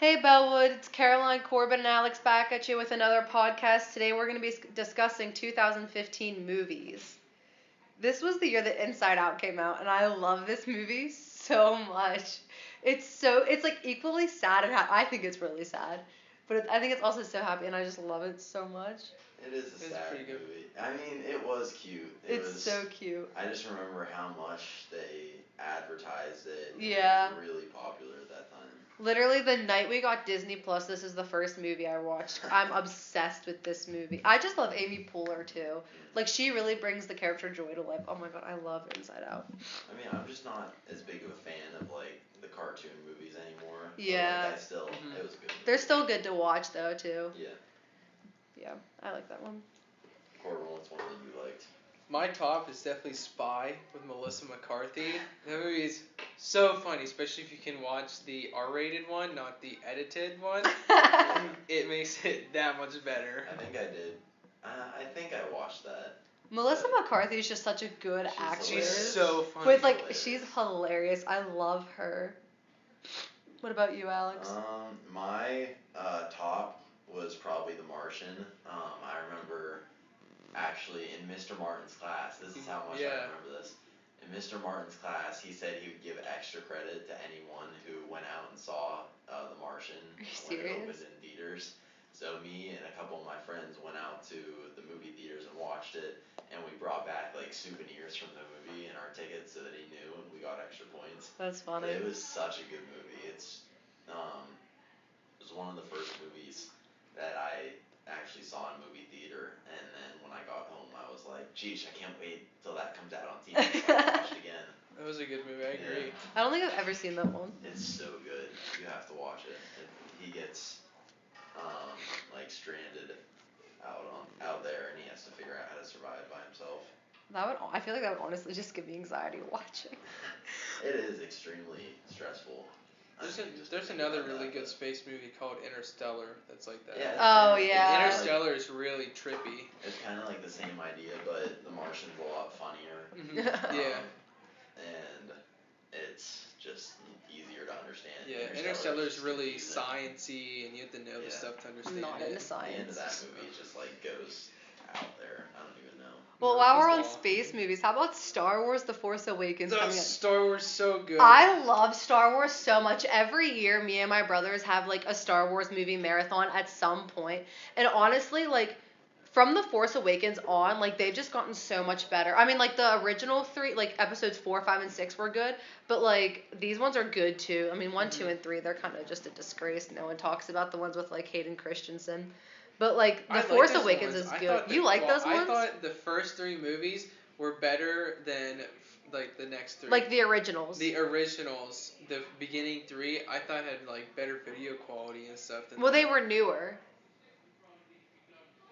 Hey Bellwood, it's Caroline Corbin and Alex back at you with another podcast. Today we're going to be discussing 2015 movies. This was the year that Inside Out came out, and I love this movie so much. It's like equally sad and I think it's really sad, but I think it's also so happy, and I just love it so much. It is a sad pretty good. movie. I mean, it was cute. It's so cute. I just remember how much they advertised it. Yeah. It was really popular at that time. Literally the night we got Disney Plus, this is the first movie I watched. I'm obsessed with this movie. I just love Amy Poehler too. Like she really brings the character joy to life. Oh my god, I love Inside Out. I mean, I'm just not as big of a fan of like the cartoon movies anymore. Yeah. But, like, it was good. They're still good to watch though too. Yeah. Yeah, I like that one. Corbin, what's one that you liked? My top is definitely Spy with Melissa McCarthy. That movie is so funny, especially if you can watch the R-rated one, not the edited one. It makes it that much better. I think I did. I think I watched that. Melissa McCarthy is just such a good She's actress. She's so funny. With like, she's hilarious. I love her. What about you, Alex? My top was probably The Martian. I remember actually in Mr. Martin's class. This is how much I remember this. In Mr. Martin's class, he said he would give extra credit to anyone who went out and saw The Martian Are you when it serious? opened in theaters. So me and a couple of my friends went out to the movie theaters and watched it, and we brought back like souvenirs from the movie and our tickets so that he knew, and we got extra points. That's But funny. it was such a good movie. It was one of the first movies that I actually saw in movie theater, and then when I got home, I was like, geez, I can't wait till that comes out on TV so I can watch it again. That was a good movie, I agree. I don't think I've ever seen that one. It's so good. You have to watch it. He gets like stranded out there, and he has to figure out how to survive by himself. I feel like that would honestly just give me anxiety watching. It is extremely stressful. There's another really good space movie called Interstellar that's like that. Yeah. Oh yeah. Interstellar is really trippy. It's kind of like the same idea, but The Martian's a lot funnier. Yeah. And it's just easier to understand. Yeah, Interstellar is really sciencey, and you have to know the stuff to understand Not it. into The science. end of that movie just like goes out there. I don't even know. Well, No, while it's we're on long. space movies, how about Star Wars: The Force Awakens coming up? Star Wars so good. I love Star Wars so much. Every year, me and my brothers have like a Star Wars movie marathon at some point. And honestly, like from The Force Awakens on, like they've just gotten so much better. I mean, like the original three, like episodes 4, 5, and 6 were good, but like these ones are good too. I mean, 1, 2, and 3, they're kind of just a disgrace. No one talks about the ones with like Hayden Christensen. But like The Force Awakens is good. You like those ones? I thought the first 3 movies were better than like the next 3. Like the originals. The originals, the beginning 3, I thought had like better video quality and stuff. Than Well, they were newer.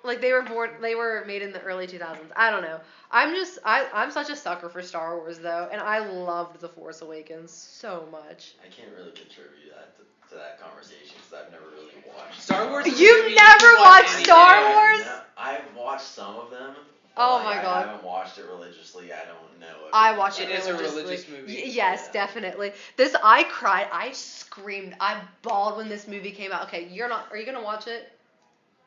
Like they were made in the early 2000s. I don't know. I'm such a sucker for Star Wars though, and I loved The Force Awakens so much. I can't really contribute that to that conversation because I've never really watched Star Wars. You've never watched Star Wars? No, I've watched some of them. Oh but, my like, God. I haven't watched it religiously. I don't know. I watch it It is a religiously. religious movie. Yes, Yeah. definitely. I cried. I screamed. I bawled when this movie came out. Okay, are you gonna watch it?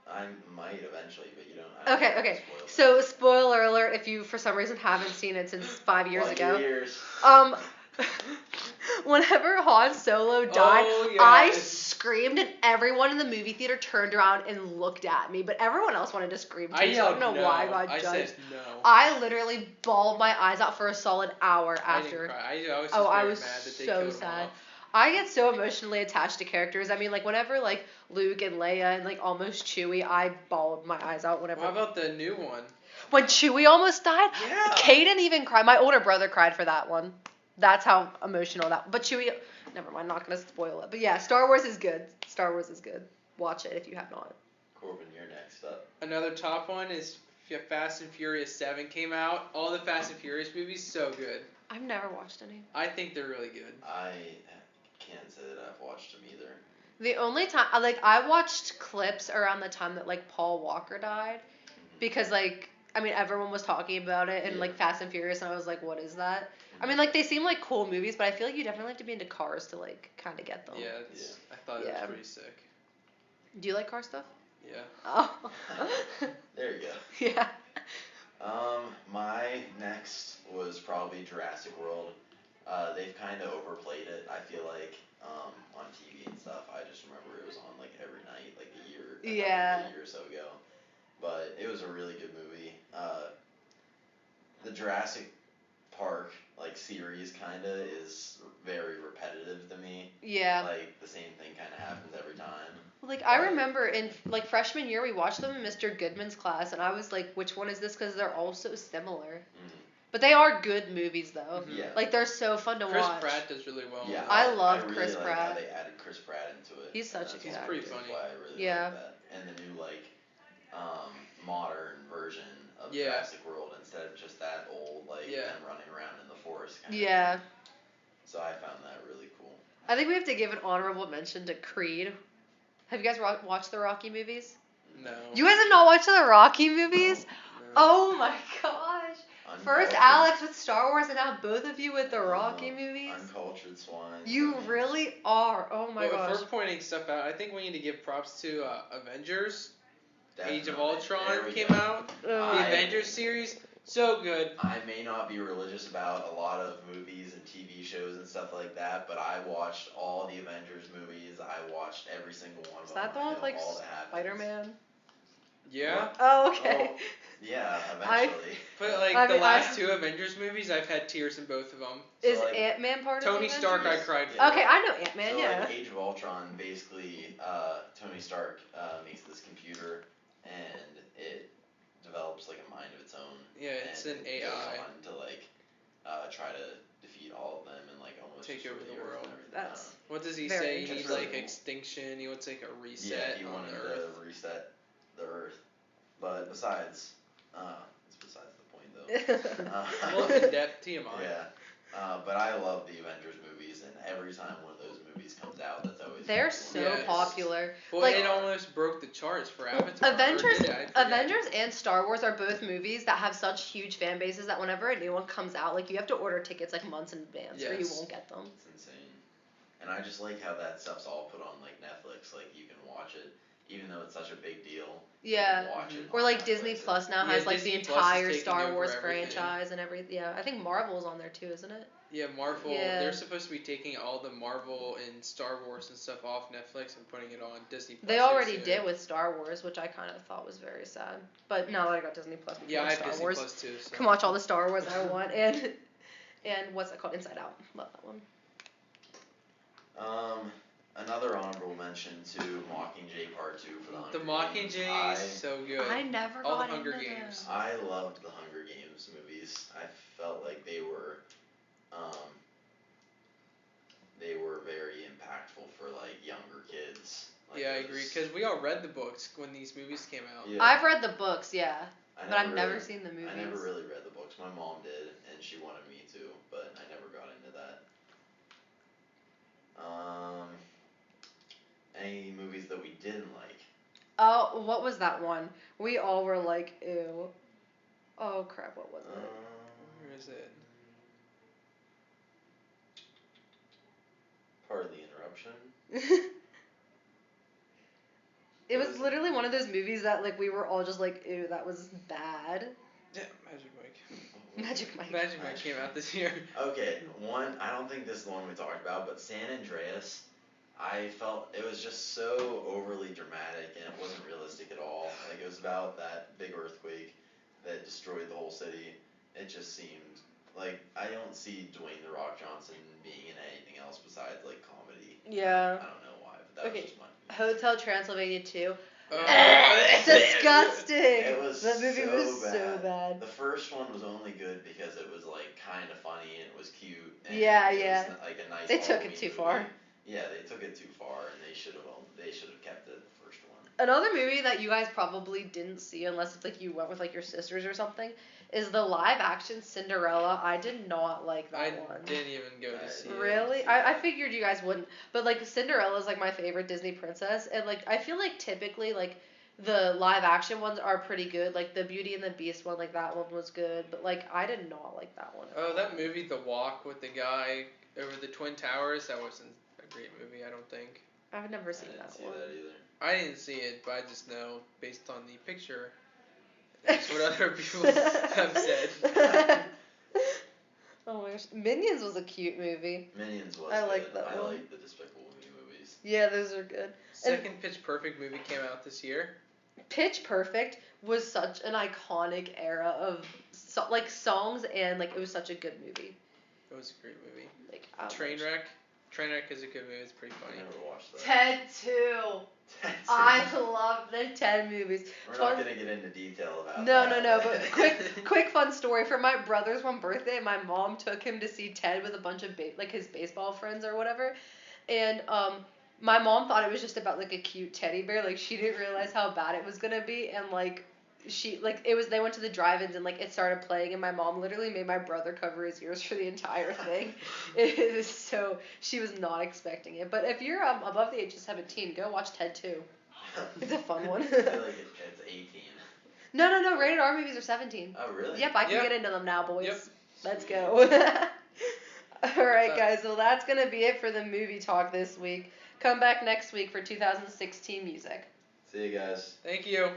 I might eventually, but you don't. I don't Okay, wanna okay. spoil it. So, spoiler alert if you for some reason haven't seen it since 5 years Lucky ago. years. Whenever Han Solo died, Oh, I yes. screamed and everyone in the movie theater turned around and looked at me, but everyone else wanted to scream too. I so I yelled don't know no. why I got I judged. said no. I literally bawled my eyes out for a solid hour I after. didn't cry. I was just Oh, I very was mad that they so killed him sad. off. I get so emotionally attached to characters. I mean, like whenever like Luke and Leia and like almost Chewie, I bawled my eyes out whenever. How about the new one? When Chewie almost died, Yeah. Caden even cried. My older brother cried for that one. That's how emotional that. But Chewie, never mind. Not gonna spoil it. But yeah, Star Wars is good. Star Wars is good. Watch it if you have not. Corbin, you're next up. Another top one is Fast and Furious 7 came out. All the Fast and Furious movies, so good. I've never watched any. I think they're really good. I can't say that I've watched them either. The only time I watched clips around the time that like Paul Walker died, because like I mean, everyone was talking about it and like Fast and Furious, and I was like, what is that? I mean, like they seem like cool movies, but I feel like you definitely have to be into cars to like kind of get them. Yeah, I thought it was pretty sick. Do you like car stuff? Yeah. Oh. There you go. Yeah. My next was probably Jurassic World. They've kind of overplayed it. I feel like on TV and stuff. I just remember it was on like every night, like a year or so ago. But it was a really good movie. The Jurassic Park like series kind of is very repetitive to me. Yeah. Like the same thing kind of happens every time. Like I remember in like freshman year we watched them in Mr. Goodman's class, and I was like, which one is this? Because they're all so similar. But they are good movies though. Yeah. Like they're so fun to watch. Chris Pratt does really well. Yeah, I love really Chris like Pratt. How they added Chris Pratt into it. He's such a good actor. Pretty funny. That's why I really like that. And the new like modern version of Jurassic World instead of just that old like them running around in the forest kind of thing. So I found that really cool. I think we have to give an honorable mention to Creed. Have you guys watched the Rocky movies? No. You guys have not watched the Rocky movies? No. Oh my gosh. First Alex with Star Wars, and now both of you with the Rocky movies. Uncultured swine. You really are. Oh my gosh. If we're pointing stuff out, I think we need to give props to Avengers. Definitely. Age of Ultron came out. The Avengers series, so good. I may not be religious about a lot of movies and TV shows and stuff like that, but I watched all the Avengers movies. I watched every single one of them. Is that the one with like Spider-Man? Yeah. Oh, okay. Oh, yeah, eventually. But like the last two Avengers movies, I've had tears in both of them. Is like, Ant-Man part of Tony the Stark, Avengers? I cried for. Okay, I know Ant-Man, so, yeah. Like Age of Ultron, basically, Tony Stark makes this computer, and it develops like a mind of its own. Yeah, it's an AI. Goes on to like try to defeat all of them and like almost take over the world. That's what does he say? He needs like extinction. He wants like a reset. Yeah, he wanted Earth. to reset the Earth. But besides, it's besides the point though. Well, in depth TMI. Yeah. But I love the Avengers movies, and every time one of those movies comes out, that's always they're so popular. Well, like, it almost broke the charts for Avatar. Avengers and Star Wars are both movies that have such huge fan bases that whenever a new one comes out, like you have to order tickets like months in advance, or you won't get them. It's insane. And I just like how that stuff's all put on like Netflix. Like you can watch it, even though it's such a big deal. Yeah. You can watch it or like Disney Plus now has like Disney the entire Plus Star Wars franchise and everything. Yeah, I think Marvel's on there too, isn't it? Yeah, Marvel. Yeah. They're supposed to be taking all the Marvel and Star Wars and stuff off Netflix and putting it on Disney Plus. They already did with Star Wars, which I kind of thought was very sad. But now that I got Disney Plus, I have Star Disney Wars, Plus too. So. Can watch all the Star Wars I want, and what's that called? Inside Out. Love that one. Another honorable mention to Mockingjay Part 2 for the Hunger The Games. Mockingjay is so good. I never all got the Hunger into Games. Them. I loved the Hunger Games movies. I felt like they were very impactful for like younger kids. Like, yeah, I agree. Because we all read the books when these movies came out. Yeah. I've read the books, yeah, but I've never seen the movies. I never really read the books. My mom did, and she wanted me to, but I never got into that. Any movies that we didn't like? Oh, what was that one? We all were like, ew. Oh crap, what was it? Where is it? Pardon the interruption. It was literally one of those movies that like we were all just like, ew, that was bad. Yeah, Magic Mike. Magic Mike. Magic Mike came out this year. Okay, I don't think this is the one we talked about, but San Andreas, I felt it was just so overly dramatic and it wasn't realistic at all. Like it was about that big earthquake that destroyed the whole city. It just seemed like I don't see Dwayne The Rock Johnson being in anything else besides like comedy. Yeah. I don't know why, but that was just my Hotel Transylvania 2. Disgusting. It was that movie so was bad. so bad. The first one was only good because it was like kind of funny and it was cute. And Yeah, it yeah. was, like a nice. They took Halloween it too movie. far. Yeah, they took it too far, and they should have kept it the first one. Another movie that you guys probably didn't see unless it's like you went with like your sisters or something is the live action Cinderella. I did not like that one. I didn't even go to see it. Really? I figured you guys wouldn't. But like Cinderella is like my favorite Disney princess, and like I feel like typically like the live action ones are pretty good. Like the Beauty and the Beast one, like that one was good. But like I did not like that one. Oh, that movie, The Walk, with the guy over the Twin Towers, that wasn't a great movie, I don't think. I've never seen I didn't that see one. that either. I didn't see it, but I just know based on the picture. That's what other people have said. Oh my gosh, Minions was a cute movie. Minions was I good. like that I one. like the Despicable Me movies. Yeah, those are good. Second Pitch Perfect movie came out this year. Pitch Perfect was such an iconic era of like songs, and like it was such a good movie. It was a great movie. Like Trainwreck. Trainwreck is a good movie. It's pretty funny. I never watched that. Ted 2. I love the Ted movies. We're not gonna get into detail about No, that. no, but quick fun story. For my brother's one birthday, my mom took him to see Ted with a bunch of like his baseball friends or whatever, and my mom thought it was just about like a cute teddy bear. Like she didn't realize how bad it was gonna be, and like they went to the drive-ins and like it started playing, and my mom literally made my brother cover his ears for the entire thing. It is so, she was not expecting it. But if you're above the age of 17, go watch Ted 2. It's a fun one. I feel like it's 18. No, rated R movies are 17. Oh really? Yep, I can get into them now, boys. Yep. Let's go. Alright guys, so that's gonna be it for the movie talk this week. Come back next week for 2016 music. See you guys. Thank you.